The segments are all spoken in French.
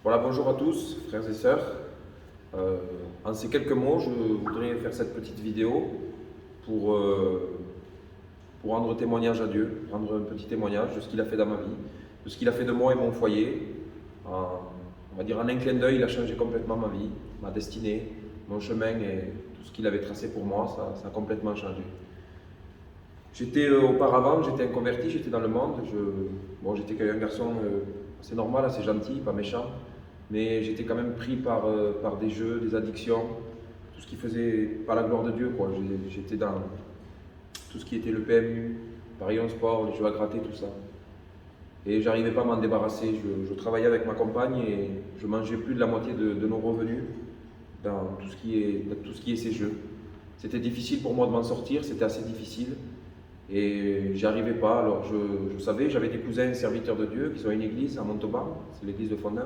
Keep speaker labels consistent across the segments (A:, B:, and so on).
A: Voilà, bonjour à tous, frères et sœurs. En ces quelques mots, je voudrais faire cette petite vidéo pour, euh, pour rendre témoignage à Dieu, rendre un petit témoignage de ce qu'il a fait dans ma vie, de ce qu'il a fait de moi et mon foyer. On va dire en un clin d'œil, il a changé complètement ma vie, ma destinée, mon chemin et tout ce qu'il avait tracé pour moi, ça a complètement changé. Auparavant, j'étais un converti, j'étais dans le monde. J'étais un garçon assez normal, assez gentil, pas méchant, mais j'étais quand même pris par des jeux, des addictions, tout ce qui faisait pas la gloire de Dieu, quoi. J'étais dans tout ce qui était le PMU, Paris en sport, les jeux à gratter, tout ça. Et j'arrivais pas à m'en débarrasser. Je travaillais avec ma compagne et je mangeais plus de la moitié de nos revenus dans tout ce qui est ces jeux. C'était difficile pour moi de m'en sortir, c'était assez difficile. Et j'y arrivais pas, alors je savais, j'avais des cousins serviteurs de Dieu qui ont une église à Montauban, c'est l'église de Fondin.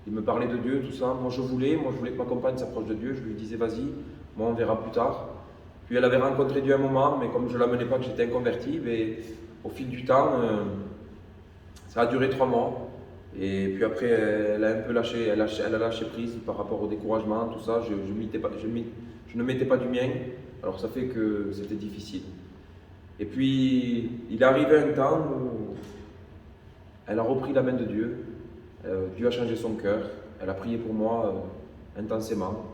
A: Ils me parlaient de Dieu, tout ça. Moi je voulais que ma compagne s'approche de Dieu, je lui disais vas-y, moi on verra plus tard. Puis elle avait rencontré Dieu un moment, mais comme je ne l'amenais pas, que j'étais inconverti, mais au fil du temps, ça a duré 3 mois. Et puis après, elle a un peu lâché, elle a lâché prise par rapport au découragement, tout ça. Je ne mettais pas du mien, alors ça fait que c'était difficile. Et puis, il est arrivé un temps où elle a repris la main de Dieu. Dieu a changé son cœur. Elle a prié pour moi intensément.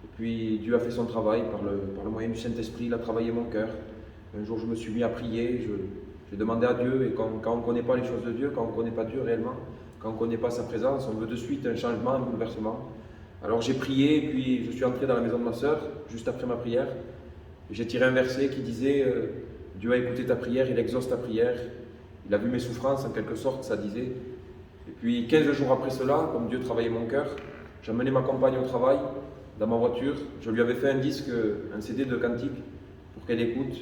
A: Et puis, Dieu a fait son travail par le moyen du Saint-Esprit. Il a travaillé mon cœur. Un jour, je me suis mis à prier. J'ai demandé à Dieu. Et quand on ne connaît pas les choses de Dieu, quand on ne connaît pas Dieu réellement, quand on ne connaît pas sa présence, on veut de suite un changement, un bouleversement. Alors, j'ai prié. Et puis, je suis entré dans la maison de ma sœur, juste après ma prière. Et j'ai tiré un verset qui disait Dieu a écouté ta prière, il exauce ta prière. Il a vu mes souffrances, en quelque sorte, ça disait. Et puis 15 jours après cela, comme Dieu travaillait mon cœur, j'ai amené ma compagne au travail, dans ma voiture. Je lui avais fait un disque, un CD de cantiques pour qu'elle écoute.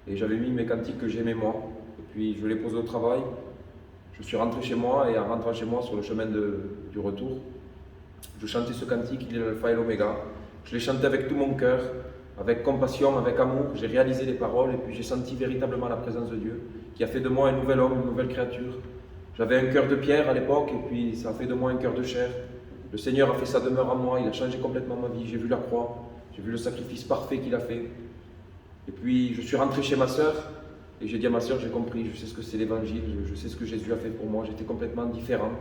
A: Et j'avais mis mes cantiques que j'aimais moi. Et puis je l'ai posé au travail. Je suis rentré chez moi et en rentrant chez moi sur le chemin du retour, je chantais ce cantique, il est l'alpha et l'oméga. Je l'ai chanté avec tout mon cœur, avec compassion, avec amour. J'ai réalisé les paroles et puis j'ai senti véritablement la présence de Dieu qui a fait de moi un nouvel homme, une nouvelle créature. J'avais un cœur de pierre à l'époque et puis ça a fait de moi un cœur de chair. Le Seigneur a fait sa demeure en moi, il a changé complètement ma vie. J'ai vu la croix, j'ai vu le sacrifice parfait qu'il a fait. Et puis je suis rentré chez ma sœur et j'ai dit à ma sœur, j'ai compris, je sais ce que c'est l'évangile, je sais ce que Jésus a fait pour moi. J'étais complètement différent.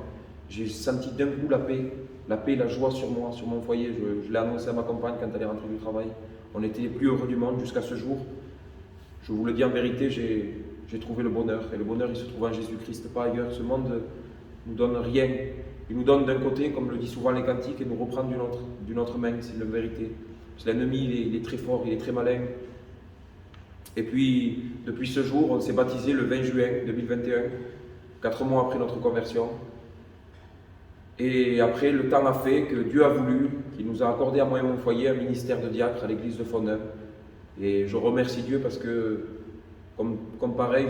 A: J'ai senti d'un coup la paix, la joie sur moi, sur mon foyer. Je l'ai annoncé à ma compagne quand elle est rentrée du travail. On était les plus heureux du monde jusqu'à ce jour. Je vous le dis en vérité, j'ai trouvé le bonheur. Et le bonheur, il se trouve en Jésus-Christ, pas ailleurs. Ce monde ne nous donne rien. Il nous donne d'un côté, comme le dit souvent les cantiques, et nous reprend d'une autre main, c'est la vérité. Parce que l'ennemi, il est très fort, il est très malin. Et puis, depuis ce jour, on s'est baptisé le 20 juin 2021, 4 mois après notre conversion. Et après, le temps a fait que Dieu a voulu, qu'il nous a accordé à moi et mon foyer un ministère de diacre à l'église de Fondin. Et je remercie Dieu parce que, comme pareil,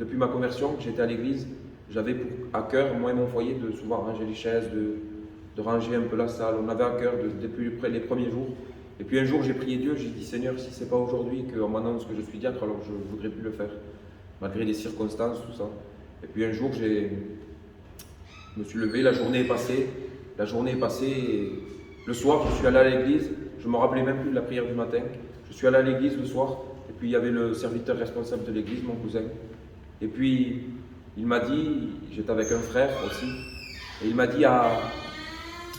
A: depuis ma conversion, que j'étais à l'église, j'avais à cœur, moi et mon foyer, de souvent ranger les chaises, de ranger un peu la salle. On avait à cœur depuis les premiers jours. Et puis un jour, j'ai prié Dieu, j'ai dit Seigneur, si ce n'est pas aujourd'hui qu'on m'annonce que je suis diacre, alors je ne voudrais plus le faire, malgré les circonstances, tout ça. Et puis un jour, je me suis levé, la journée est passée, et le soir je suis allé à l'église, je ne me rappelais même plus de la prière du matin, je suis allé à l'église le soir, et puis il y avait le serviteur responsable de l'église, mon cousin, et puis il m'a dit, j'étais avec un frère aussi, et il m'a dit,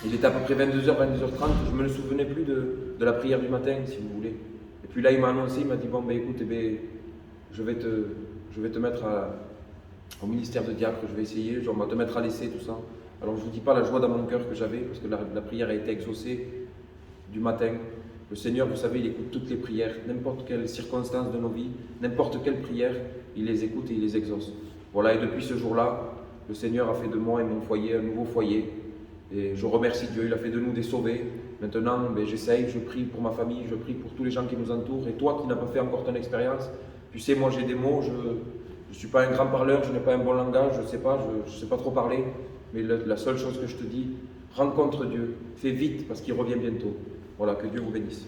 A: il était à peu près 22h, 22h30, je ne me souvenais plus de la prière du matin, si vous voulez. Et puis là il m'a annoncé, il m'a dit, bon ben écoute, je vais te mettre au ministère de diacre, je vais essayer, on va te mettre à l'essai, tout ça. Alors je ne vous dis pas la joie dans mon cœur que j'avais, parce que la prière a été exaucée du matin. Le Seigneur, vous savez, il écoute toutes les prières, n'importe quelle circonstance de nos vies, n'importe quelle prière, il les écoute et il les exauce. Voilà, et depuis ce jour-là, le Seigneur a fait de moi et mon foyer un nouveau foyer. Et je remercie Dieu, il a fait de nous des sauvés. Maintenant, j'essaye, je prie pour ma famille, je prie pour tous les gens qui nous entourent. Et toi qui n'as pas fait encore ton expérience, tu sais, moi j'ai des mots, je ne suis pas un grand parleur, je n'ai pas un bon langage, je ne sais pas trop parler. Mais la seule chose que je te dis, rencontre Dieu, fais vite parce qu'il revient bientôt. Voilà, que Dieu vous bénisse.